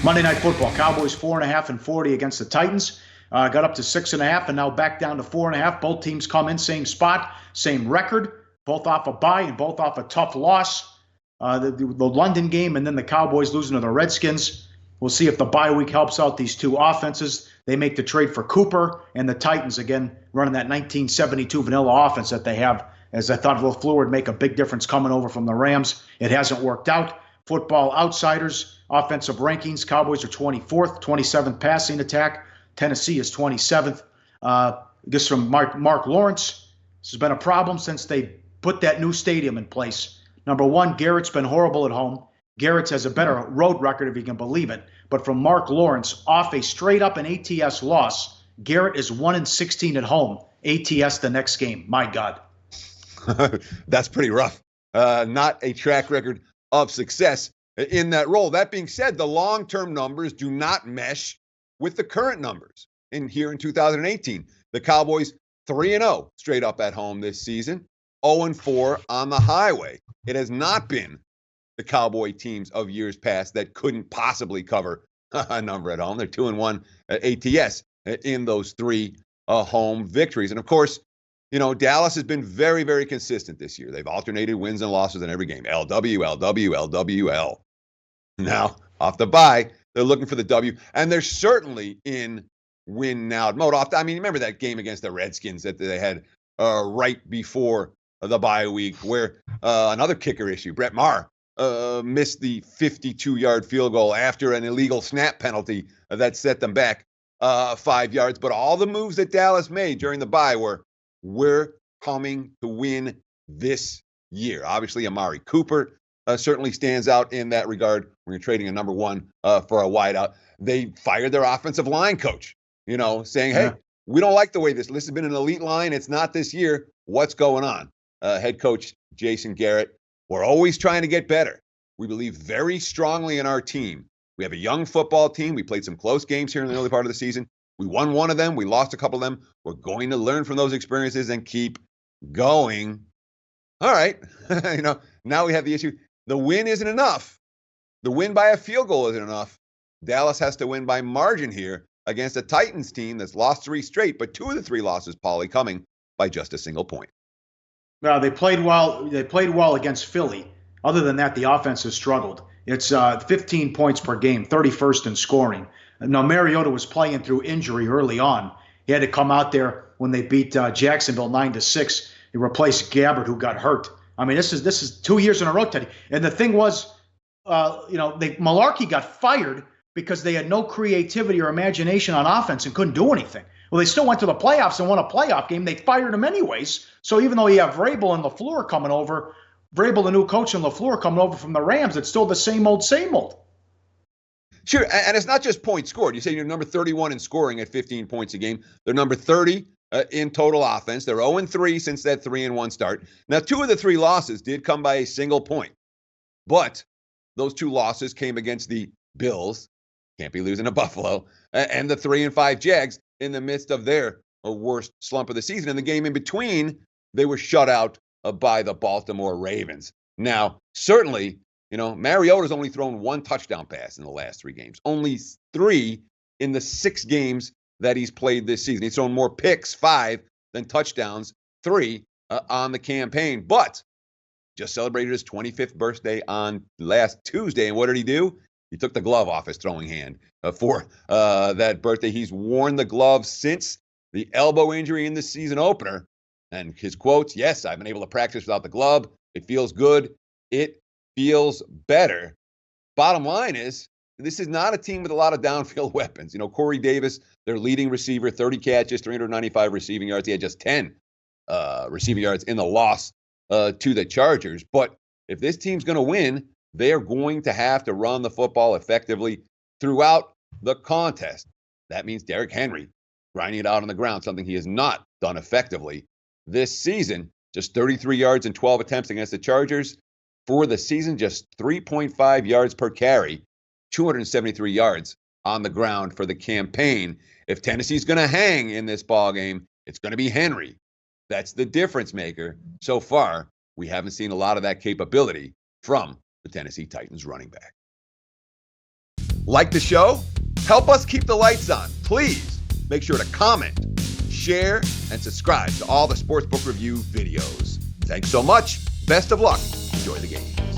Monday Night Football, Cowboys 4.5 and 40 against the Titans. Got up to 6.5 and now back down to 4.5. Both teams come in same spot, same record, both off a bye and both off a tough loss. The London game and then the Cowboys losing to the Redskins. We'll see if the bye week helps out these two offenses. They make the trade for Cooper, and the Titans, again, running that 1972 vanilla offense that they have, as I thought LaFleur would make a big difference coming over from the Rams. It hasn't worked out. Football Outsiders, offensive rankings, Cowboys are 24th, 27th passing attack. Tennessee is 27th. This from Mark Lawrence. This has been a problem since they put that new stadium in place. Number one, Garrett's been horrible at home. Garrett's has a better road record, if you can believe it. But from Mark Lawrence, off a straight-up and ATS loss, Garrett is 1-16 at home. ATS the next game. My God. That's pretty rough. Not a track record of success in that role. That being said, the long-term numbers do not mesh with the current numbers here in 2018. The Cowboys 3-0 straight up at home this season, 0-4 on the highway. It has not been the Cowboy teams of years past that couldn't possibly cover a number at home. They're 2-1 ATS in those three home victories. And of course, you know, Dallas has been very, very consistent this year. They've alternated wins and losses in every game. LW, LW, LWL. Now, off the bye, they're looking for the W, and they're certainly in win-now mode. I mean, remember that game against the Redskins that they had right before the bye week where another kicker issue, Brett Maher, missed the 52-yard field goal after an illegal snap penalty that set them back 5 yards. But all the moves that Dallas made during the bye were, we're coming to win this year. Obviously, Amari Cooper certainly stands out in that regard. We're trading a number one for a wideout. They fired their offensive line coach, you know, saying, hey, we don't like the way this has been an elite line. It's not this year. What's going on? Head coach Jason Garrett, we're always trying to get better. We believe very strongly in our team. We have a young football team. We played some close games here in the early part of the season. We won one of them. We lost a couple of them. We're going to learn from those experiences and keep going. All right. You know, now we have the issue. The win isn't enough. The win by a field goal isn't enough. Dallas has to win by margin here against a Titans team that's lost 3 straight, but 2 of the 3 losses, Pauly, coming by just a single point. Well, they played well. They played well against Philly. Other than that, the offense has struggled. It's 15 points per game, 31st in scoring. Now, Mariota was playing through injury early on. He had to come out there when they beat Jacksonville 9-6. He replaced Gabbard, who got hurt. I mean, this is 2 years in a row, Teddy. And the thing was, Malarkey got fired because they had no creativity or imagination on offense and couldn't do anything. Well, they still went to the playoffs and won a playoff game. They fired him anyways. So even though you have Vrabel and LaFleur coming over, Vrabel, the new coach, and LaFleur coming over from the Rams, it's still the same old, same old. Sure, and it's not just points scored. You say you're number 31 in scoring at 15 points a game. They're number 30 in total offense. They're 0-3 since that 3-1 start. Now, 2 of the 3 losses did come by a single point. But those 2 losses came against the Bills, can't be losing to Buffalo, and the 3-5 Jags in the midst of their worst slump of the season. In the game in between, they were shut out by the Baltimore Ravens. Now, certainly, you know, Mariota's only thrown 1 touchdown pass in the last 3 games. Only 3 in the 6 games that he's played this season. He's thrown more picks, 5, than touchdowns, 3 on the campaign. But just celebrated his 25th birthday on last Tuesday. And what did he do? He took the glove off his throwing hand for that birthday. He's worn the glove since the elbow injury in the season opener. And his quotes, yes, I've been able to practice without the glove. It feels good. It feels better. Bottom line is, this is not a team with a lot of downfield weapons. You know, Corey Davis, their leading receiver, 30 catches, 395 receiving yards. He had just 10 receiving yards in the loss to the Chargers. But if this team's going to win, they are going to have to run the football effectively throughout the contest. That means Derrick Henry grinding it out on the ground, something he has not done effectively this season. Just 33 yards and 12 attempts against the Chargers. For the season, just 3.5 yards per carry, 273 yards on the ground for the campaign. If Tennessee's going to hang in this ballgame, it's going to be Henry. That's the difference maker. So far, we haven't seen a lot of that capability from the Tennessee Titans running back. Like the show? Help us keep the lights on. Please make sure to comment, share, and subscribe to all the Sportsbook Review videos. Thanks so much. Best of luck. Enjoy the game.